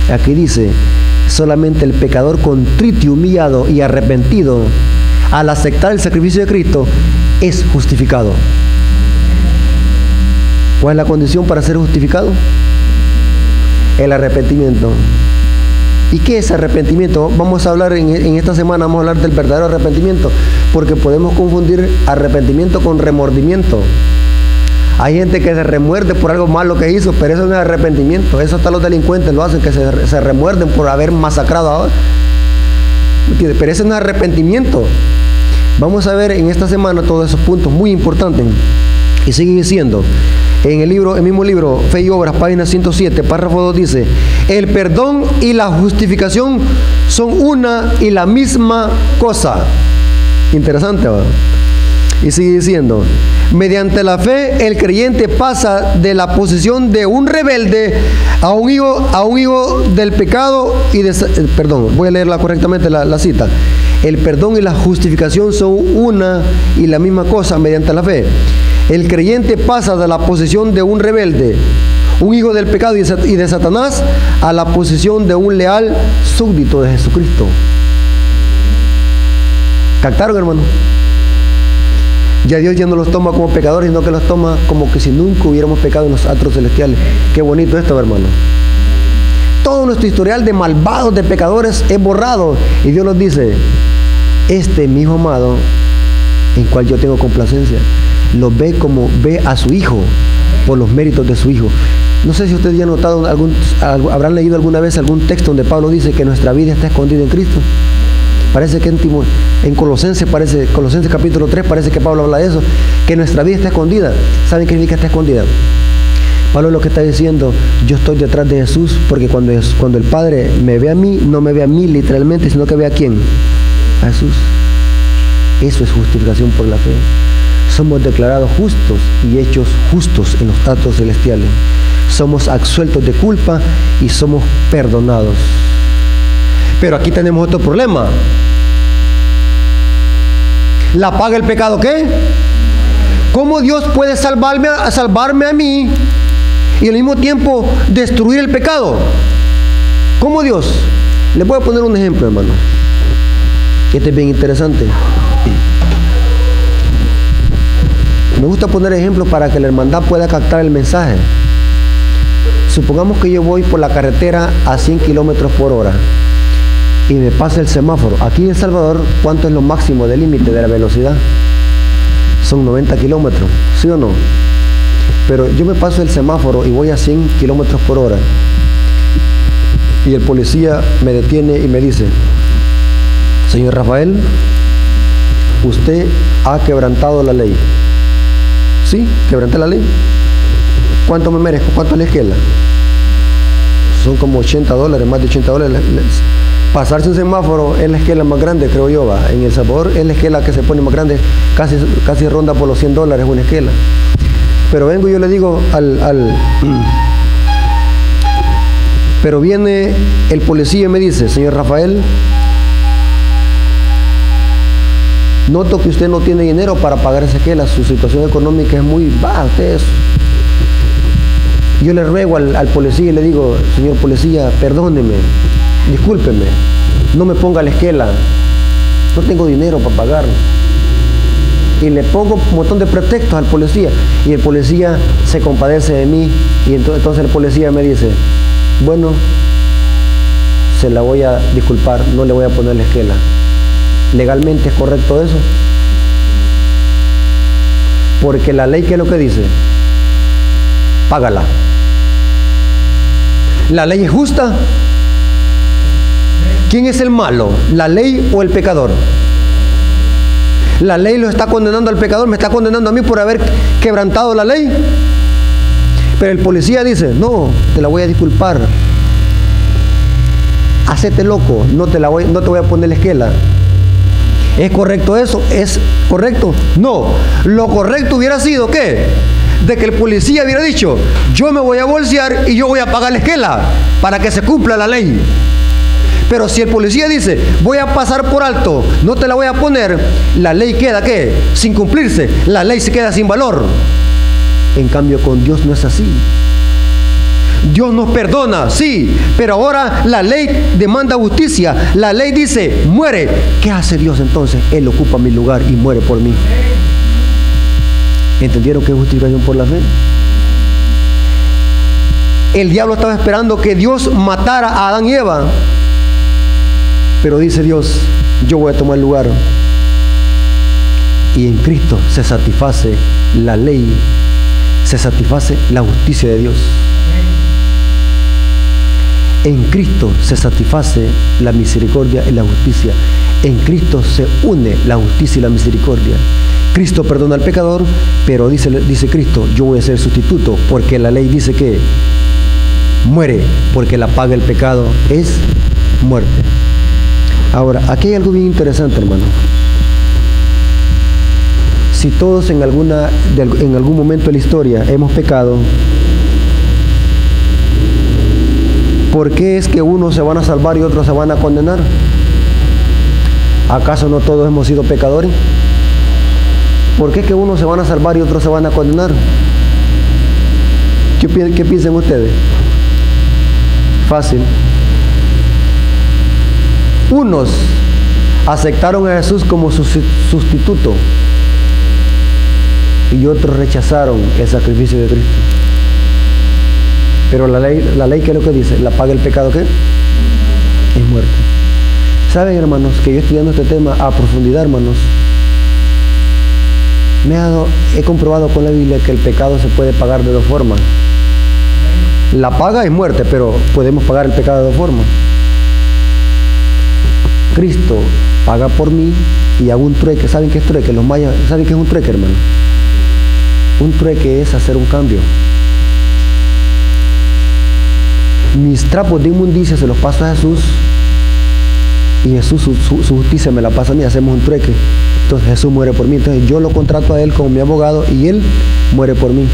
¿va? Aquí dice: solamente el pecador contrito y humillado y arrepentido, al aceptar el sacrificio de Cristo, es justificado. ¿Cuál es la condición para ser justificado? El arrepentimiento. ¿Y qué es arrepentimiento? Vamos a hablar en esta semana, vamos a hablar del verdadero arrepentimiento, porque podemos confundir arrepentimiento con remordimiento. Hay gente que se remuerde por algo malo que hizo, pero eso no es arrepentimiento. Eso hasta los delincuentes lo hacen, que se remuerden por haber masacrado a otros. Pero ese no es arrepentimiento. Vamos a ver en esta semana todos esos puntos muy importantes. Y sigue diciendo, en el mismo libro, Fe y Obras, página 107, párrafo 2, dice: el perdón y la justificación son una y la misma cosa. Interesante, ¿verdad? Y sigue diciendo: mediante la fe, el creyente pasa de la posición de un rebelde a un hijo del pecado y voy a leerla correctamente la cita. El perdón y la justificación son una y la misma cosa mediante la fe. El creyente pasa de la posición de un rebelde, un hijo del pecado y de Satanás, a la posición de un leal súbdito de Jesucristo. ¿Captaron, hermano? Ya Dios ya no los toma como pecadores, sino que los toma como que si nunca hubiéramos pecado en los atrios celestiales. Qué bonito esto, hermano. Todo nuestro historial de malvados, de pecadores, es borrado. Y Dios nos dice: este es mi hijo amado, en cual yo tengo complacencia. Lo ve como ve a su hijo, por los méritos de su hijo. No sé si ustedes ya han notado, habrán leído alguna vez algún texto donde Pablo dice que nuestra vida está escondida en Cristo. Parece que en Colosenses capítulo 3, parece que Pablo habla de eso, que nuestra vida está escondida. ¿Saben qué significa está escondida? Pablo lo que está diciendo: yo estoy detrás de Jesús, porque cuando el Padre me ve a mí, no me ve a mí literalmente, sino que ve a ¿quién? A Jesús. Eso es justificación por la fe. Somos declarados justos y hechos justos en los atrios celestiales. Somos absueltos de culpa y somos perdonados. Pero aquí tenemos otro problema. ¿La paga el pecado qué? ¿Cómo Dios puede salvarme a mí y al mismo tiempo destruir el pecado? ¿Cómo Dios? Les voy a poner un ejemplo, hermano. Este es bien interesante. Me gusta poner ejemplos para que la hermandad pueda captar el mensaje. Supongamos que yo voy por la carretera a 100 kilómetros por hora y me pasa el semáforo. Aquí en El Salvador, ¿cuánto es lo máximo del límite de la velocidad? Son 90 kilómetros, ¿sí o no? Pero yo me paso el semáforo y voy a 100 kilómetros por hora y el policía me detiene y me dice: señor Rafael, usted ha quebrantado la ley. Sí, quebranté la ley. ¿Cuánto me merezco? ¿Cuánto es la esquela? Son como $80, más de $80. Pasarse un semáforo es la esquela más grande, creo yo, va. En El Salvador es la esquela que se pone más grande, casi ronda por los $100 una esquela. Pero vengo y yo le digo pero viene el policía y me dice: señor Rafael, noto que usted no tiene dinero para pagar esa esquela, su situación económica es muy baja. Yo le ruego al policía y le digo: señor policía, perdóneme, discúlpeme, no me ponga la esquela, no tengo dinero para pagar. Y le pongo un montón de pretextos al policía y el policía se compadece de mí y entonces el policía me dice: bueno, se la voy a disculpar, no le voy a poner la esquela. ¿Legalmente es correcto eso? Porque la ley, ¿qué es lo que dice? Págala. ¿La ley es justa? ¿Quién es el malo? ¿La ley o el pecador? La ley lo está condenando al pecador, me está condenando a mí por haber quebrantado la ley. Pero el policía dice: no, te la voy a disculpar. Hacete loco, no te voy a poner la esquela. ¿Es correcto eso? ¿Es correcto? No. Lo correcto hubiera sido, ¿qué? De que el policía hubiera dicho: yo me voy a bolsear y yo voy a pagar la esquela para que se cumpla la ley. Pero si el policía dice: voy a pasar por alto, no te la voy a poner, la ley queda, ¿qué? Sin cumplirse, la ley se queda sin valor. En cambio, con Dios no es así. Dios nos perdona, sí, pero ahora la ley demanda justicia. La ley dice: muere. ¿Qué hace Dios entonces? Él ocupa mi lugar y muere por mí. ¿Entendieron qué es justificación por la fe? El diablo estaba esperando que Dios matara a Adán y Eva, pero dice Dios: yo voy a tomar el lugar. Y en Cristo se satisface la ley, se satisface la justicia de Dios. En Cristo se satisface la misericordia y la justicia. En Cristo se une la justicia y la misericordia. Cristo perdona al pecador, pero dice Cristo: yo voy a ser sustituto, porque la ley dice que muere, porque la paga del pecado es muerte. Ahora, aquí hay algo bien interesante, hermano. Si todos en algún momento de la historia hemos pecado, ¿por qué es que unos se van a salvar y otros se van a condenar? ¿Acaso no todos hemos sido pecadores? ¿Por qué es que unos se van a salvar y otros se van a condenar? ¿Qué piensan ustedes? Fácil. Unos aceptaron a Jesús como su sustituto y otros rechazaron el sacrificio de Cristo. Pero la ley, ¿qué es lo que dice? La paga del pecado, ¿qué? Es muerte. ¿Saben, hermanos, que yo estudiando este tema a profundidad, hermanos, he comprobado con la Biblia que el pecado se puede pagar de dos formas? La paga es muerte, pero podemos pagar el pecado de dos formas. Cristo paga por mí y hago un trueque. ¿Saben qué es trueque? Los mayas, ¿saben qué es un trueque, hermano? Un trueque es hacer un cambio. Mis trapos de inmundicia se los paso a Jesús y Jesús su justicia me la pasa a mí. Hacemos un trueque. Entonces Jesús muere por mí. Entonces yo lo contrato a Él como mi abogado y Él muere por mí.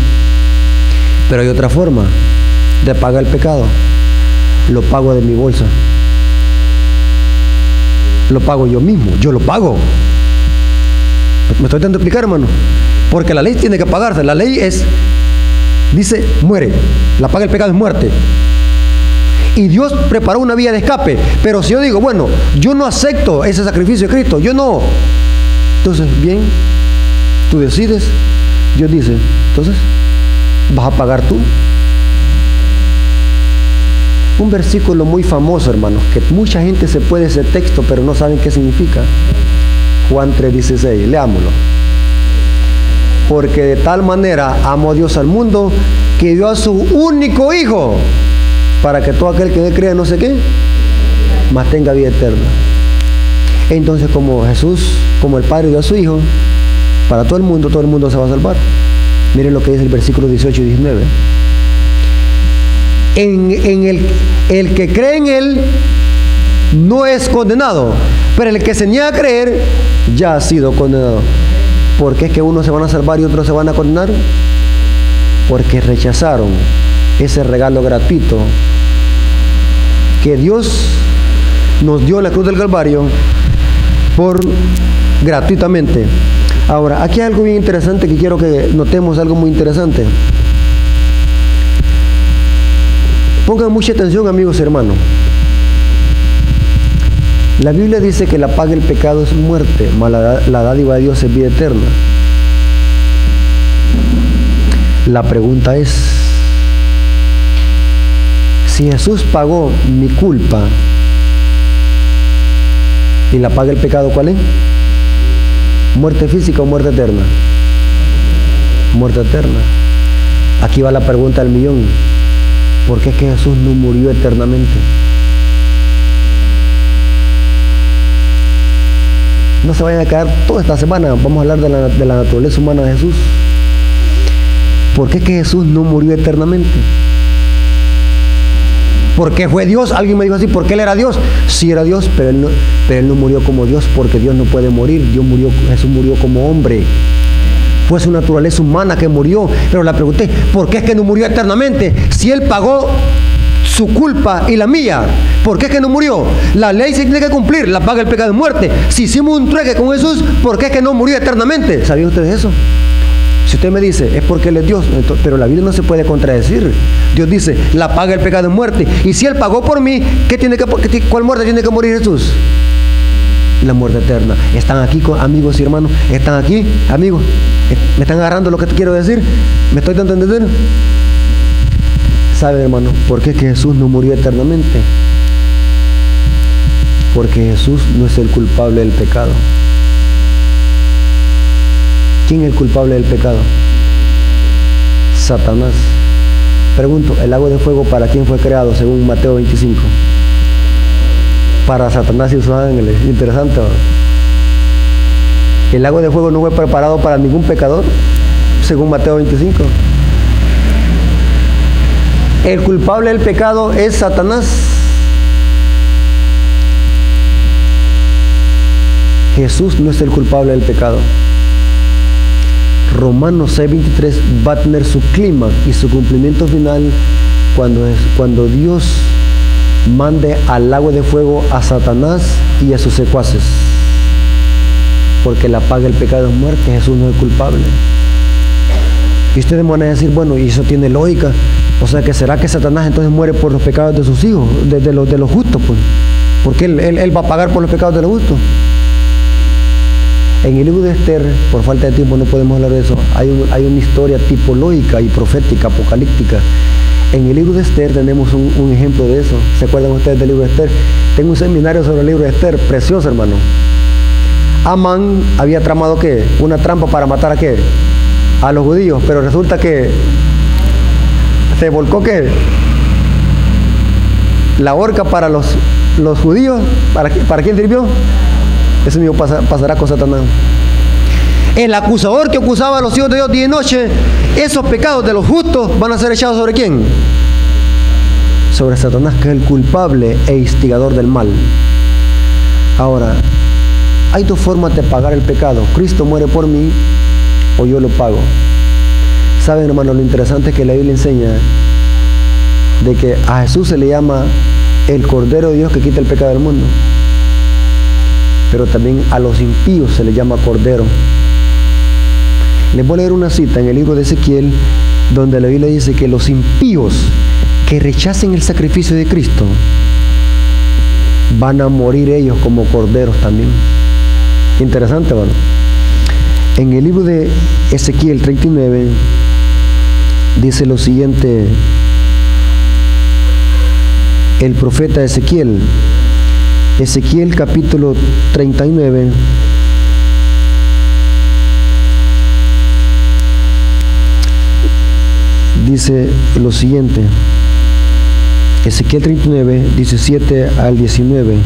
Pero hay otra forma de pagar el pecado. Lo pago de mi bolsa. Lo pago yo mismo. Yo lo pago. ¿Me estoy tratando de explicar, hermano? porque la ley tiene que pagarse. La ley dice, muere. La paga del pecado es muerte. Y Dios preparó una vía de escape. Pero si yo digo, bueno, yo no acepto ese sacrificio de Cristo, yo no. Entonces, bien, tú decides. Dios dice, entonces, vas a pagar tú. Un versículo muy famoso, hermanos, que mucha gente se puede ese texto, pero no saben qué significa. Juan 3:16, leámoslo. Porque de tal manera amó Dios al mundo, que dio a su único Hijo, para que todo aquel que en él crea no sé qué, mas tenga vida eterna. Entonces, como Jesús, como el Padre dio a su Hijo, para todo el mundo se va a salvar. Miren lo que dice el versículo 18 y 19. El que cree en Él no es condenado, pero el que se niega a creer ya ha sido condenado. ¿Por qué es que unos se van a salvar y otros se van a condenar? Porque rechazaron ese regalo gratuito que Dios nos dio en la cruz del Calvario gratuitamente. Ahora, aquí hay algo bien interesante que quiero que notemos, algo muy interesante. Pongan mucha atención, amigos y hermanos. La Biblia dice que la paga del pecado es muerte, mas la dádiva de Dios es vida eterna. La pregunta es, si Jesús pagó mi culpa y la paga del pecado, ¿cuál es? ¿Muerte física o muerte eterna? Muerte eterna. Aquí va la pregunta del millón. ¿Por qué es que Jesús no murió eternamente? No se vayan a quedar toda esta semana. Vamos a hablar de la naturaleza humana de Jesús. ¿Por qué es que Jesús no murió eternamente? Porque fue Dios. Alguien me dijo así, ¿por qué Él era Dios? Sí era Dios, pero él no murió como Dios, porque Dios no puede morir. Jesús murió como hombre. Fue su naturaleza humana que murió. Pero le pregunté, ¿por qué es que no murió eternamente? Si Él pagó su culpa y la mía, ¿por qué es que no murió? La ley se tiene que cumplir, la paga el pecado de muerte. Si hicimos un trueque con Jesús, ¿por qué es que no murió eternamente? ¿Sabían ustedes eso? Si usted me dice, es porque Él es Dios, pero la Biblia no se puede contradecir. Dios dice, la paga el pecado de muerte. Y si Él pagó por mí, ¿cuál muerte tiene que morir Jesús? La muerte eterna. ¿Están aquí, amigos y hermanos? ¿Están aquí, amigos? ¿Me están agarrando lo que quiero decir? ¿Me estoy dando a entender? ¿Saben, hermano, por qué es que Jesús no murió eternamente? Porque Jesús no es el culpable del pecado. ¿Quién es el culpable del pecado? Satanás. Pregunto, ¿el lago de fuego para quién fue creado según Mateo 25? Para Satanás y sus ángeles. Interesante, ¿no? El lago de fuego no fue preparado para ningún pecador, según Mateo 25. El culpable del pecado es Satanás. Jesús no es el culpable del pecado. Romanos 6:23 va a tener su clima y su cumplimiento final cuando Dios mande al lago de fuego a Satanás y a sus secuaces. Porque la paga del pecado es muerte, Jesús no es el culpable. Y ustedes me van a decir, bueno, y eso tiene lógica. O sea, que será que Satanás entonces muere por los pecados de sus hijos, de los justos, pues. Porque él va a pagar por los pecados de los justos. En el libro de Esther, por falta de tiempo no podemos hablar de eso, hay una historia tipológica y profética, apocalíptica. En el libro de Esther tenemos un ejemplo de eso. ¿Se acuerdan ustedes del libro de Esther? Tengo un seminario sobre el libro de Esther, precioso, hermano. Amán había tramado, ¿qué? Una trampa para matar ¿a qué? A los judíos, pero resulta que se volcó, ¿qué? La horca para los judíos. ¿Para quién sirvió? Eso mismo pasará con Satanás. El acusador que acusaba a los hijos de Dios día y noche, esos pecados de los justos van a ser echados ¿sobre quién? Sobre Satanás, que es el culpable e instigador del mal. Ahora, hay dos formas de pagar el pecado. Cristo muere por mí o yo lo pago. Saben, hermano, lo interesante es que la Biblia enseña de que a Jesús se le llama el Cordero de Dios que quita el pecado del mundo. Pero también a los impíos se les llama Cordero. Les voy a leer una cita en el libro de Ezequiel, donde la Biblia dice que los impíos que rechacen el sacrificio de Cristo van a morir ellos como corderos también. Interesante, hermano. En el libro de Ezequiel 39 dice lo siguiente el profeta Ezequiel. Ezequiel capítulo 39 dice lo siguiente. Ezequiel 39, 17 al 19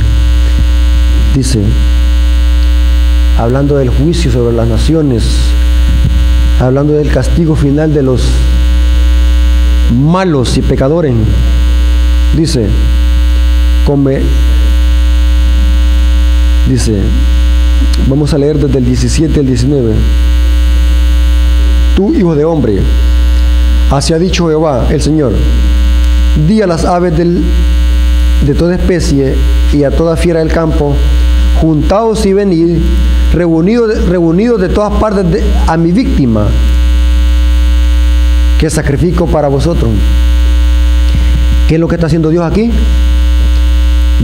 dice, hablando del juicio sobre las naciones, hablando del castigo final de los malos y pecadores, dice, vamos a leer desde el 17 al 19. Tú, hijo de hombre, así ha dicho Jehová, el Señor, di a las aves de toda especie y a toda fiera del campo, juntaos y venid, reunidos de todas partes a mi víctima, que sacrifico para vosotros. ¿Qué es lo que está haciendo Dios aquí?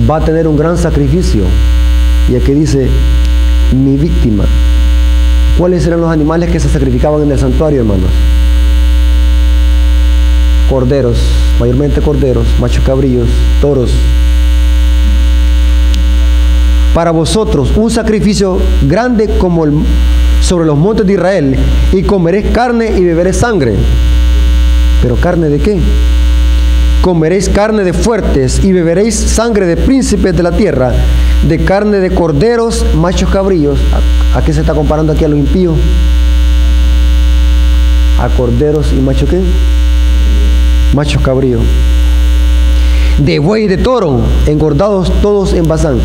Va a tener un gran sacrificio. Y aquí dice, mi víctima. ¿Cuáles eran los animales que se sacrificaban en el santuario, hermanos? Corderos, mayormente corderos, machos cabríos, toros. Para vosotros un sacrificio grande como sobre los montes de Israel, y comeréis carne y beberéis sangre. ¿Pero carne de qué? Comeréis carne de fuertes y beberéis sangre de príncipes de la tierra, de carne de corderos, machos cabríos. ¿A qué se está comparando aquí a los impíos? A corderos y machos ¿qué? Machos cabríos. De buey y de toro, engordados todos en Basán.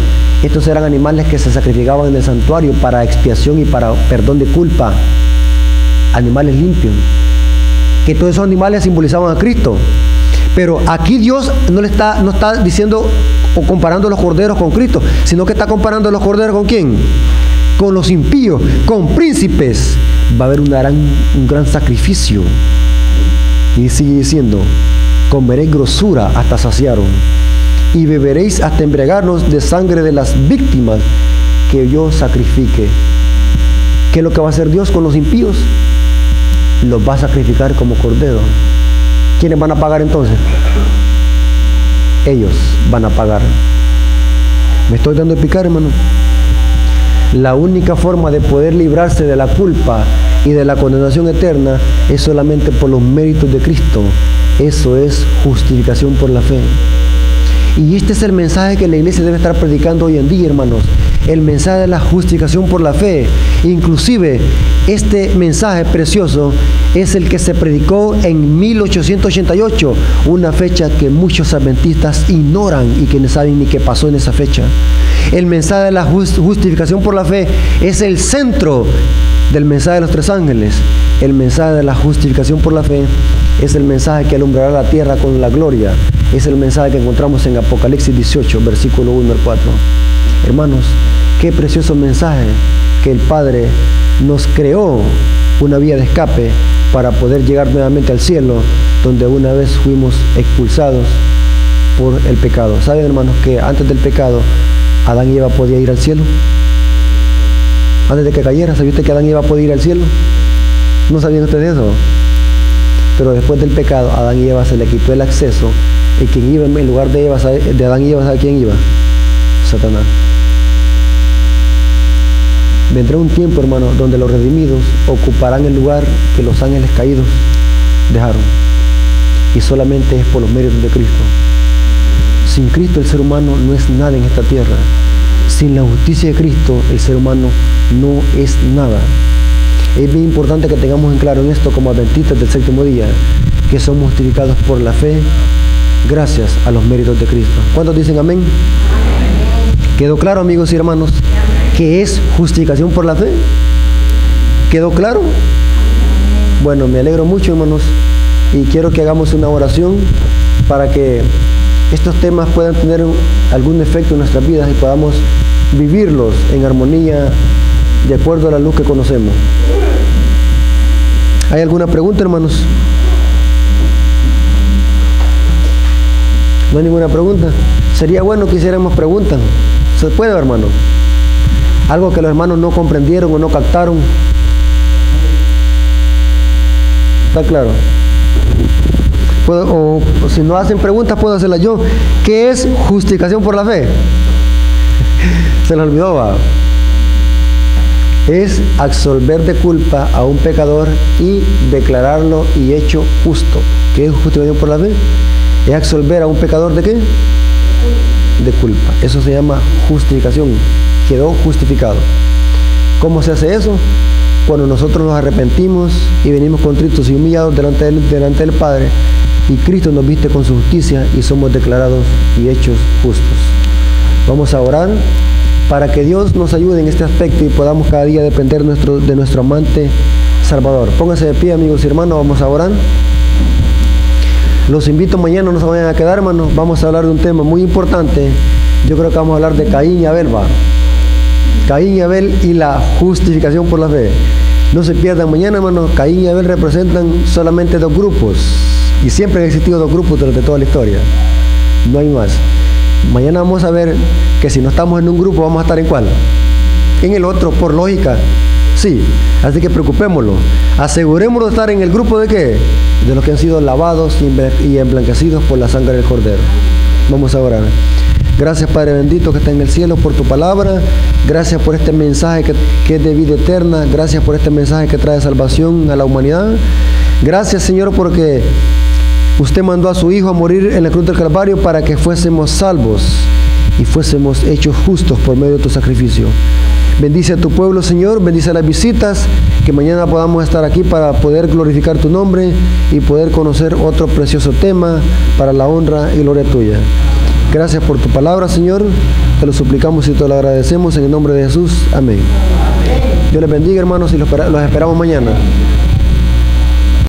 Estos eran animales que se sacrificaban en el santuario para expiación y para perdón de culpa. Animales limpios. Que todos esos animales simbolizaban a Cristo. Pero aquí Dios no está diciendo o comparando los corderos con Cristo, sino que está comparando los corderos ¿con quién? Con los impíos, con príncipes. Va a haber un gran sacrificio. Y sigue diciendo, comeréis grosura hasta saciaros, y beberéis hasta embriagarnos de sangre de las víctimas que yo sacrifique. ¿Qué es lo que va a hacer Dios con los impíos? Los va a sacrificar como corderos. ¿Quiénes van a pagar entonces? Ellos van a pagar. ¿Me estoy dando a explicar, hermano? La única forma de poder librarse de la culpa y de la condenación eterna es solamente por los méritos de Cristo. Eso es justificación por la fe. Y este es el mensaje que la iglesia debe estar predicando hoy en día, hermanos. El mensaje de la justificación por la fe. Inclusive, este mensaje precioso es el que se predicó en 1888, una fecha que muchos adventistas ignoran y que no saben ni qué pasó en esa fecha. El mensaje de la justificación por la fe es el centro del mensaje de los tres ángeles. El mensaje de la justificación por la fe es el mensaje que alumbrará la tierra con la gloria. Es el mensaje que encontramos en Apocalipsis 18, versículo 1 al 4. Hermanos, qué precioso mensaje, que el Padre nos creó una vía de escape para poder llegar nuevamente al cielo, donde una vez fuimos expulsados por el pecado. ¿Saben, hermanos, que antes del pecado Adán y Eva podían ir al cielo? Antes de que cayera, ¿sabía usted que Adán y Eva podían ir al cielo? ¿No sabían ustedes eso? Pero después del pecado, a Adán y Eva se le quitó el acceso, y quien iba en lugar de Adán y Eva, ¿sabe quién iba? Satanás. Vendrá un tiempo, hermano, donde los redimidos ocuparán el lugar que los ángeles caídos dejaron. Y solamente es por los méritos de Cristo. Sin Cristo el ser humano no es nada en esta tierra. Sin la justicia de Cristo el ser humano no es nada. Es bien importante que tengamos en claro en esto como adventistas del séptimo día, que somos justificados por la fe gracias a los méritos de Cristo. ¿Cuántos dicen amén? ¿Quedó claro, amigos y hermanos, qué es justificación por la fe? ¿Quedó claro? Bueno, me alegro mucho, hermanos, y quiero que hagamos una oración para que estos temas puedan tener algún efecto en nuestras vidas y podamos vivirlos en armonía de acuerdo a la luz que conocemos. ¿Hay alguna pregunta, hermanos? ¿No hay ninguna pregunta? Sería bueno que hiciéramos preguntas. ¿Se puede, hermano? Algo que los hermanos no comprendieron o no captaron. ¿Está claro? O si no hacen preguntas, puedo hacerlas yo. ¿Qué es justificación por la fe? Se les olvidó, ¿va? Es absolver de culpa a un pecador y declararlo y hecho justo. ¿Qué es justificación por la fe? Es absolver a un pecador ¿de qué? De culpa. Eso se llama justificación. Quedó justificado. ¿Cómo se hace eso? Cuando nosotros nos arrepentimos y venimos contritos y humillados delante del Padre, y Cristo nos viste con su justicia y somos declarados y hechos justos. Vamos a orar para que Dios nos ayude en este aspecto y podamos cada día depender de nuestro amante Salvador. Pónganse de pie, amigos y hermanos, vamos a orar. Los invito mañana, no se vayan a quedar, hermanos. Vamos a hablar de un tema muy importante. Yo creo que vamos a hablar de Caín y Abel, ¿va? Caín y Abel y la justificación por la fe. No se pierdan mañana, hermanos. Caín y Abel representan solamente dos grupos. Y siempre han existido dos grupos durante toda la historia. No hay más. Mañana vamos a ver que si no estamos en un grupo, vamos a estar ¿en cuál? En el otro, por lógica. Sí. Así que preocupémoslo. Asegurémonos de estar en el grupo ¿de qué? De los que han sido lavados y emblanquecidos por la sangre del Cordero. Vamos a orar. Gracias, Padre bendito que está en el cielo, por tu palabra. Gracias por este mensaje que es de vida eterna. Gracias por este mensaje que trae salvación a la humanidad. Gracias, Señor, porque usted mandó a su Hijo a morir en la cruz del Calvario para que fuésemos salvos y fuésemos hechos justos por medio de tu sacrificio. Bendice a tu pueblo, Señor, bendice a las visitas, que mañana podamos estar aquí para poder glorificar tu nombre y poder conocer otro precioso tema para la honra y gloria tuya. Gracias por tu palabra, Señor, te lo suplicamos y te lo agradecemos en el nombre de Jesús. Amén. Dios les bendiga, hermanos, y los esperamos mañana.